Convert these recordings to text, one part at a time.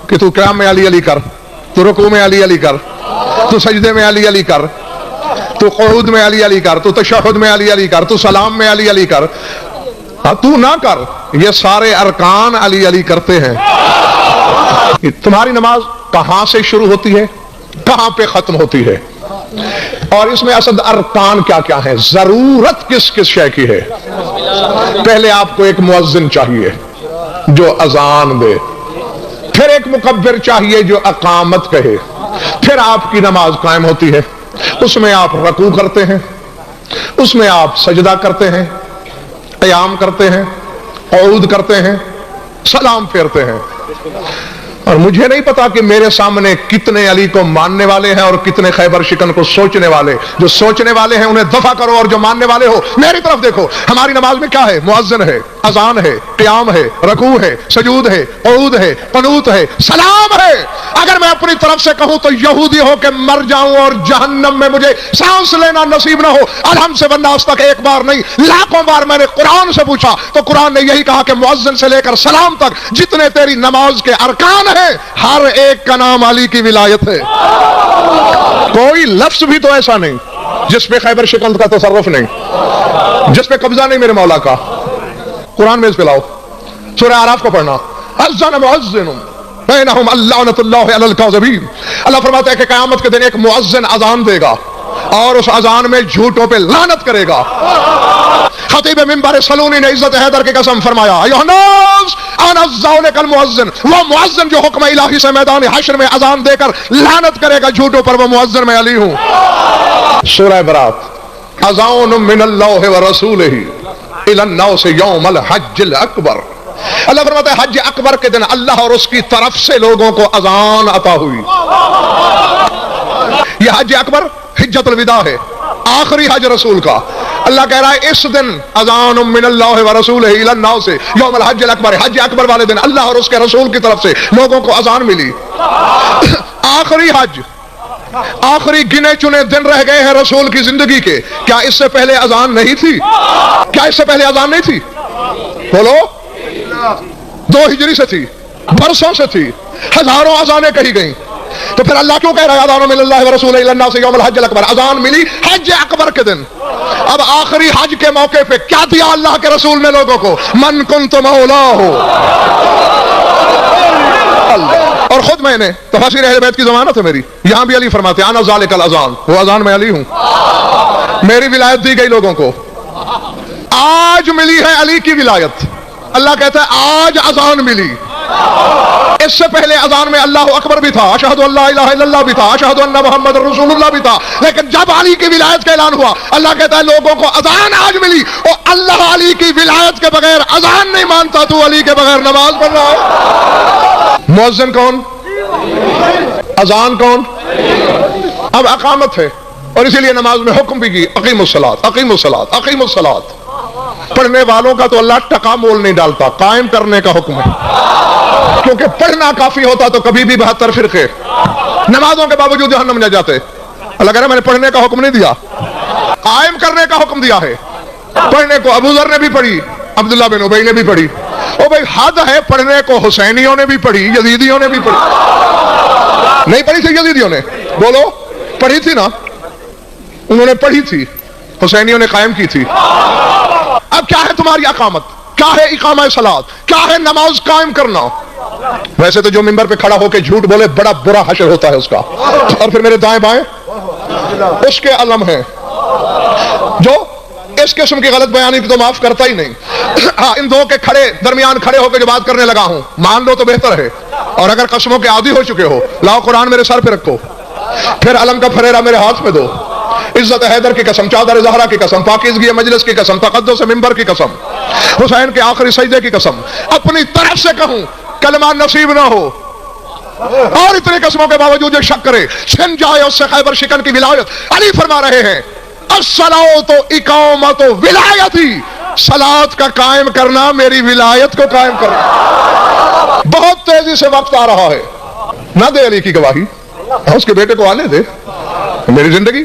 کہ تو قیام میں علی علی کر, تو رکوع میں علی علی کر, تو سجدے میں علی علی کر, تو قعود میں علی علی کر, تو تشہد میں علی علی کر, تو سلام میں علی علی کر. تو نہ کر, یہ سارے ارکان علی علی کرتے ہیں. تمہاری نماز کہاں سے شروع ہوتی ہے, کہاں پہ ختم ہوتی ہے, اور اس میں اصل ارکان کیا کیا ہیں, ضرورت کس کس شے کی ہے. پہلے آپ کو ایک مؤذن چاہیے جو اذان دے, پھر ایک مکبر چاہیے جو اقامت کہے, پھر آپ کی نماز قائم ہوتی ہے. اس میں آپ رکوع کرتے ہیں, اس میں آپ سجدہ کرتے ہیں, قیام کرتے ہیں, قعود کرتے ہیں, سلام پھیرتے ہیں. اور مجھے نہیں پتا کہ میرے سامنے کتنے علی کو ماننے والے ہیں اور کتنے خیبر شکن کو سوچنے والے. جو سوچنے والے ہیں انہیں دفع کرو, اور جو ماننے والے ہو میری طرف دیکھو. ہماری نماز میں کیا ہے, مؤذن ہے, اذان ہے, قیام ہے, رکوع ہے, سجود ہے, قعود ہے, قنوت ہے, سلام ہے. اگر میں اپنی طرف سے کہوں تو یہودی ہو کے مر جاؤں اور جہنم میں مجھے سانس لینا نصیب نہ ہو. الحم سے والناس تک ایک بار نہیں لاکھوں بار میں نے قرآن سے پوچھا تو قرآن نے یہی کہا کہ مؤذن سے لے کر سلام تک جتنے تیری نماز کے ارکان ہیں ہر ایک کا نام علی کی ولایت ہے. کوئی لفظ بھی تو ایسا نہیں جس پہ خیبر شکن کا تصرف نہیں, جس پہ قبضہ نہیں میرے مولا کا. قرآن میں اس پہ لاؤ, سورہ اعراف کو پڑھنا. اذن مؤذن بینہم اللعنۃ اللہ علی الکاذبین. اللہ فرماتا ہے کہ قیامت کے دن ایک مؤذن اذان دے گا اور اس اذان میں جھوٹوں پہ لعنت کرے گا. خطیب منبر سلونی نے عزت حیدر کی قسم فرمایا, ایھا الناس انا ذالک المؤذن. وہ مؤذن جو حکم الہی سے میدان حشر میں اذان دے کر لعنت کرے گا جھوٹوں پر, وہ مؤذن میں علی ہوں. سورہ برات, اذان من اللہ ورسولہ الی الناس یوم الحج الاکبر. اللہ فرماتا ہے حج اکبر کے دن اللہ اور اس کی طرف سے لوگوں کو اذان عطا ہوئی. یہ حج اکبر حجۃ الوداع ہے, آخری حج رسول کا. اللہ کہہ رہا ہے اس دن اذان من اللہ ورسولہ الی الناس یوم الحج الاکبر. حج اکبر والے دن اللہ اور اس کے رسول کی طرف سے لوگوں کو اذان ملی. آخری حج, آخری گنے چنے دن رہ گئے ہیں رسول کی زندگی کے. کیا اس سے پہلے اذان نہیں تھی؟ کیا اس سے پہلے اذان نہیں تھی؟ بولو. 2 ہجری سے تھی, برسوں سے تھی, ہزاروں اذانیں کہی گئیں. تو پھر اللہ کیوں کہہ رہا ہے اذان من اللہ ورسولہ الی الناس یوم الحج الاکبر؟ اذان ملی حج اکبر کے دن. اب آخری حج کے موقع پہ کیا دیا اللہ کے رسول نے لوگوں کو؟ من کنت مولاہ. اور خود میں نے تفاسیر اہل بیت کی ضمانت ہے میری, یہاں بھی علی فرماتے ہیں انا ذالک الاذان, وہ اذان میں علی ہوں. میری ولایت دی گئی لوگوں کو, آج ملی ہے علی کی ولایت. اللہ کہتا ہے آج اذان ملی. اس سے پہلے اذان میں اللہ اکبر بھی تھا, اشہد ان لا الہ الا اللہ بھی تھا, اشہد ان محمد رسول اللہ بھی تھا. لیکن جب علی کی ولایت کا اعلان ہوا اللہ کہتا ہے لوگوں کو اذان آج ملی. اور اللہ علی کی ولایت کے بغیر اذان نہیں مانتا, تو علی کے بغیر نماز پڑھ رہا ہے. مؤذن کون, اذان کون؟ اب اقامت ہے, اور اسی لیے نماز میں حکم بھی کی اقیموا الصلاۃ اقیموا الصلاۃ اقیموا الصلاۃ. پڑھنے والوں کا تو اللہ ٹکا مول نہیں ڈالتا, قائم کرنے کا حکم ہے. کیونکہ پڑھنا کافی ہوتا تو کبھی بھی 72 فرقے نمازوں کے باوجود جہنم جا جاتے. اللہ کہہ رہا ہے میں نے پڑھنے کا حکم نہیں دیا, قائم کرنے کا حکم دیا ہے. پڑھنے کو ابو ذر نے بھی پڑھی, عبداللہ بن ابی نے بھی پڑھی. او بھائی حد ہے, پڑھنے کو حسینیوں نے بھی پڑھی, یزیدیوں نے بھی پڑھی. نہیں پڑھی تھی یزیدیوں نے؟ بولو. پڑھی تھی نا, انہوں نے پڑھی تھی, حسینیوں نے قائم کی تھی. اب کیا ہے تمہاری اقامت, کیا ہے اقامہ صلاۃ, کیا ہے نماز قائم کرنا؟ ویسے تو جو منبر پہ کھڑا ہو کے جھوٹ بولے بڑا برا حشر ہوتا ہے اس کا, اور پھر میرے دائیں بائیں اس کے علم ہیں. جو اس قسم کی غلط بیانی کی تو معاف کرتا ہی نہیں. ہاں, ان دو کے کھڑے درمیان کھڑے ہو کے جو بات کرنے لگا ہوں مان لو تو بہتر ہے. اور اگر قسموں کے عادی ہو چکے ہو, لاؤ قرآن میرے سر پہ رکھو, پھر علم کا پھریرا میرے ہاتھ میں دو. عزت حیدر کی قسم, چادر زہرا کی قسم, پاکیزگی مجلس کی قسم, تقدس منبر کی قسم, حسین کے آخری سجدے کی قسم, اپنی طرف سے کہوں کلمہ نصیب نہ ہو, اور اتنے قسموں کے باوجود جو شک کرے چھن جائے اس سے خیبر شکن کی ولایت. علی فرما رہے ہیں الصلاۃ اقامت ولایتی, صلاۃ کا قائم کرنا میری ولایت کو قائم کرنا. بہت تیزی سے وقت آ رہا ہے, نہ دے علی کی گواہی, اس کے بیٹے کو آنے دے. میری زندگی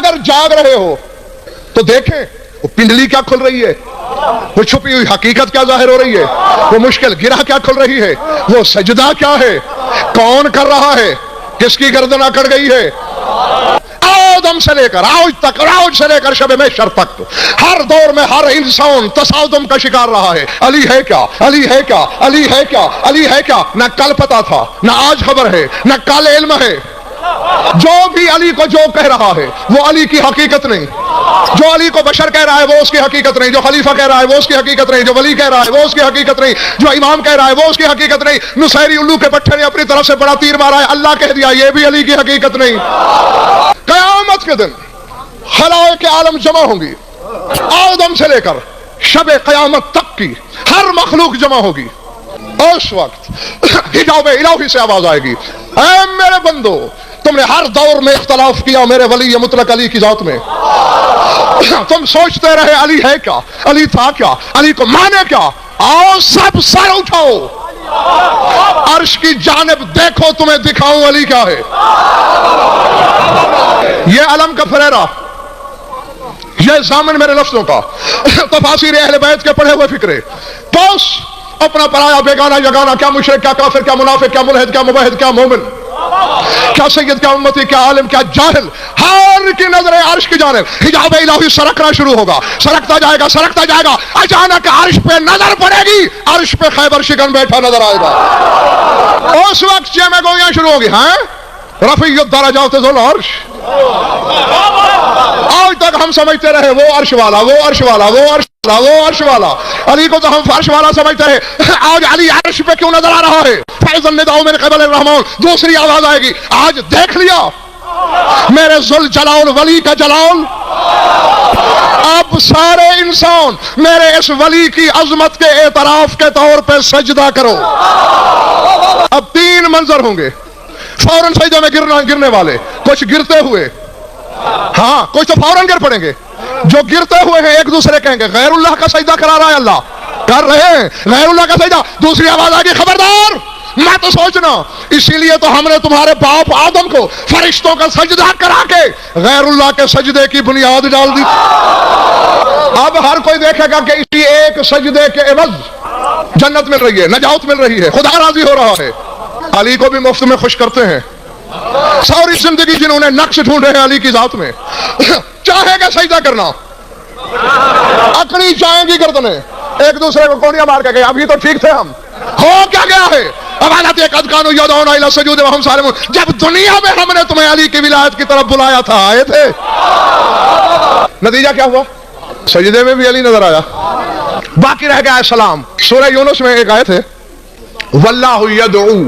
اگر جاگ رہے ہو تو دیکھیں وہ پنڈلی کیا کھل رہی ہے، وہ چھپی ہوئی حقیقت کیا ظاہر ہو رہی ہے، وہ مشکل گرہ کیا کھل رہی ہے، وہ سجدہ کیا ہے، کون کر رہا ہے، کس کی گردن اکڑ گئی ہے۔ آدم سے لے کر آج تک، آج سے لے کر شب محشر تک ہر دور میں ہر انسان تصادم کا شکار رہا ہے۔ علی ہے کیا، علی ہے کیا، علی ہے کیا، علی ہے کیا، نہ کل پتا تھا، نہ آج خبر ہے، نہ کل علم ہے۔ جو بھی علی کو جو کہہ رہا ہے وہ علی کی حقیقت نہیں، جو علی کو بشر کہہ رہا ہے وہ اس کی حقیقت نہیں، جو خلیفہ کہہ رہا ہے وہ اس کی حقیقت نہیں، جو ولی کہہ رہا ہے وہ اس کی حقیقت نہیں، جو امام کہہ رہا ہے وہ اس کی حقیقت نہیں۔ نصیری الو کے پٹھے نے اپنی طرف سے بڑا تیر مارا ہے، اللہ کہہ دیا، یہ بھی علی کی حقیقت نہیں۔ قیامت کے دن خلائق عالم جمع ہوں گی، آدم سے لے کر شب قیامت تک کی ہر مخلوق جمع ہوگی۔ اس وقت حجاب الہی سے آواز آئے گی، اے میرے بندو، تم نے ہر دور میں اختلاف کیا میرے ولی مطلق علی کی ذات میں، تم سوچتے رہے علی ہے کیا، علی تھا کیا، علی کو مانے کیا، آؤ سب سر اٹھاؤ، عرش کی جانب دیکھو، تمہیں دکھاؤں علی کیا ہے۔ یہ علم کا فریرہ، یہ ضامن میرے لفظوں کا، تفاسیر اہل بیت کے پڑھے ہوئے فکرے، پوس اپنا پرایا بیگانہ یگانہ، کیا مشرک، کیا کافر، کیا منافق، کیا ملحد، کیا مباحد، کیا مومن، کیا سید، کیا امتی، کیا عالم، کیا جاہل، ہر کی نظر عرش کی جانب، حجاب الہی سرکنا شروع ہوگا، سرکتا جائے گا، سرکتا جائے گا، اچانک عرش پہ نظر پڑے گی، عرش پہ خیبر شکن بیٹھا نظر آئے گا۔ اس وقت جمع گویاں شروع ہوگی، ہاں رفیع الدرجات ذو العرش۔ آج تک ہم سمجھتے رہے وہ عرش والا، وہ عرش والا، وہ عرش والا، وہ عرش والا، علی کو تو ہم فرش والا سمجھتے رہے، آج علی عرش پہ کیوں نظر آ رہا ہے؟ فیض النداء من قبل الرحمن، دوسری آواز آئے گی، آج دیکھ لیا میرے ذوالجلال ولی کا جلال، اب سارے انسان میرے اس ولی کی عظمت کے اعتراف کے طور پہ سجدہ کرو۔ اب تین منظر ہوں گے، فوراً سجدے میں گرنے والے، کچھ گرتے ہوئے، ہاں کچھ تو فوراً گر پڑیں گے، جو گرتے ہوئے ہیں ایک دوسرے کہیں گے غیر اللہ کا سجدہ کرا رہا ہے اللہ، کر رہے ہیں غیر اللہ کا سجدہ۔ دوسری آواز آگے، خبردار مت سوچنا، اسی لیے تو ہم نے تمہارے باپ آدم کو فرشتوں کا سجدہ کرا کے غیر اللہ کے سجدے کی بنیاد ڈال دی۔ اب ہر کوئی دیکھے گا کہ اسی ایک سجدے کے عوض جنت مل رہی ہے، نجات مل رہی ہے، خدا راضی ہو رہا ہے۔ علی کو بھی مفت میں خوش کرتے ہیں، ساری زندگی جنہوں نے نقش ڈھونڈے ہیں علی کی ذات میں، چاہے گا سجدہ کرنا، اکنی جائیں گی گردنیں، ایک دوسرے کو کونیاں مار کے گئے، ابھی تو ٹھیک تھے ہم، ہو کیا گیا ہے؟ جب دنیا میں ہم نے تمہیں علی کی ولایت کی طرف بلایا تھا آئے تھے، نتیجہ کیا ہوا؟ سجدے میں بھی علی نظر آیا، باقی رہ گیا سلام۔ سورہ یونس میں ایک آیت ہے، واللہ یدعو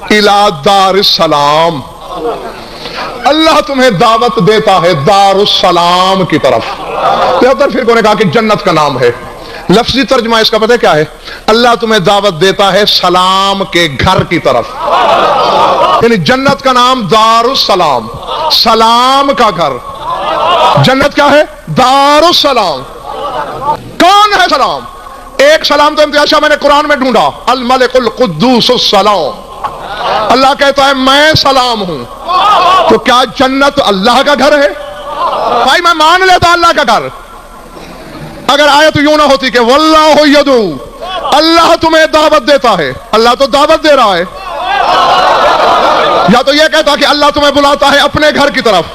الی دار السلام، اللہ تمہیں دعوت دیتا ہے دار السلام کی طرف۔ تہتر فرقوں نے کہا کہ جنت کا نام ہے، لفظی ترجمہ اس کا پتہ کیا ہے؟ اللہ تمہیں دعوت دیتا ہے سلام کے گھر کی طرف، یعنی جنت کا نام دار السلام، سلام کا گھر۔ جنت کیا ہے؟ دار السلام۔ کون ہے سلام؟ ایک سلام تو امتیاز شاہ میں نے قرآن میں ڈھونڈا، الملک القدوس السلام، اللہ کہتا ہے میں سلام ہوں۔ تو کیا جنت اللہ کا گھر ہے؟ بھائی میں مان لیتا اللہ کا گھر، اگر آیت یوں نہ ہوتی کہ واللہ یدعو، اللہ تمہیں دعوت دیتا ہے، اللہ تو دعوت دے رہا ہے، یا تو یہ کہتا کہ اللہ تمہیں بلاتا ہے اپنے گھر کی طرف،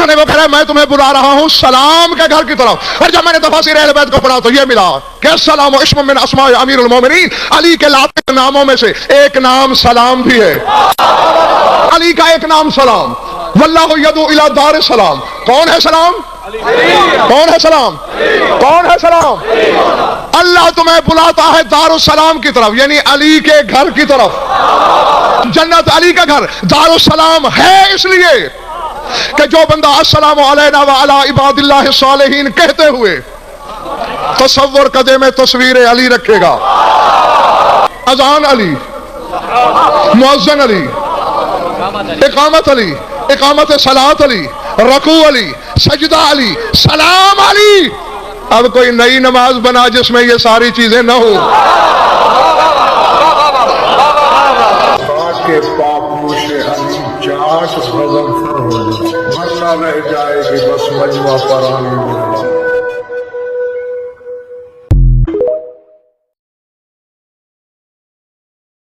وہ کہہ رہا ہے میں تمہیں بلا رہا ہوں سلام کے گھر کی طرف۔ اور جب میں نے تفاسیر اہل بیت کو پڑھا تو یہ ملا کہ السلام اسم من اسماء امیر المومنین، علی کے لاتے ناموں میں سے ایک نام سلام بھی ہے، علی کا ایک نام سلام۔ واللہ یدعو الی دار السلام، کون ہے سلام؟ کون ہے سلام؟ کون ہے سلام؟ اللہ تمہیں بلاتا ہے دار السلام کی طرف، یعنی علی کے گھر کی طرف۔ جنت علی کا گھر، دار السلام ہے اس لیے کہ جو بندہ السلام علینا وعلی عباد اللہ الصالحین کہتے ہوئے تصور قدے میں تصویر علی رکھے گا، اذان علی، مؤذن علی، اقامت علی، اقامت صلاۃ علی، رکوع علی، سجدہ علی، سلام علی۔ اب کوئی نئی نماز بنا جس میں یہ ساری چیزیں نہ ہوں۔ کے پاپوں سے علی جاٹ غضب ہو مجموعہ پرانی